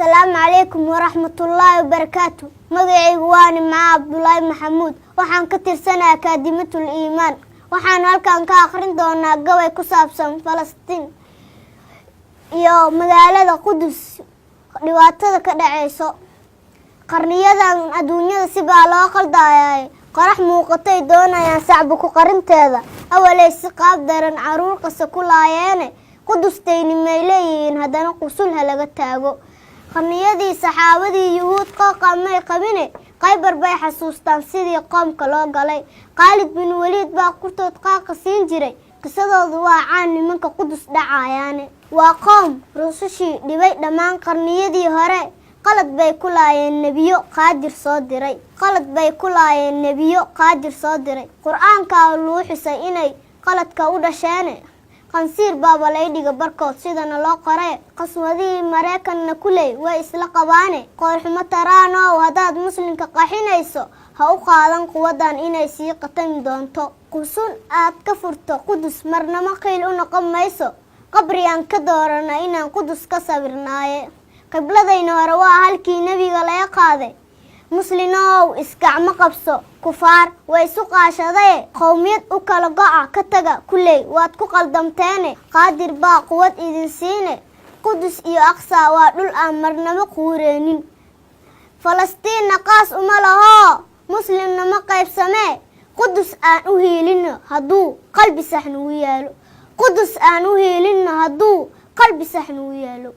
السلام عليكم ورحمة الله وبركاته. مقعي واني مع عبد الله محمود وحان كتير سنة أكاديمية الإيمان وحان هالكان كاخرين دونا قوي كسابسن فلسطين يو مقالة قدس لواتدا كدعيسو قرنياdan adduunyada si baa loo qaldaayay qarax muuqatay doonayaan shacabku qarinteeda awalay si qaab daran caruur qasa ku laayeen qudustayni meeleeyeen hadana qusul halaga taago qarniyadii saxaabadii yuhuud qaqamay qabine qaybar bay xasuustaan sidii qoomka loo galay Khalid bin Walid baa qurtood qaaqasiin jiray qisadoodu waa caan nimanka qudus dhacaayaan waa qoom rusushii dhibay dhamaan qarniyadii hore qalad bay ku laayeen nabiyo qaadir soo diray quraanka loo xisay inay qaladka u dhasheen qansiir baaba lay dhiga barkood sidana loo qoray qaswadii Mareykanna kulay way isla qabaane qorxuma taraano hadaad muslimka qaxinayso ha u qaadan quwadan inay sii qatan doonto qusul aad ka furto qudus marnama qiil u noqomayso qabriyan ka doorana inaan qudus ka sabirnaaye qibladayna hore waa halkii nabiga laga qaaday muslinow iskacma qabso kufaar way isu qaashaday qowmiyad u kala go'a ka taga kulay waad ku qaldamteene qaadir baa quwad idin siine qudus iyo aqsa waa dhul aan marnaba quureenin falastiin qaas uma laho muslimna ma qaybsamee qudus aan u heelino haduu qalbi saxnu yaalo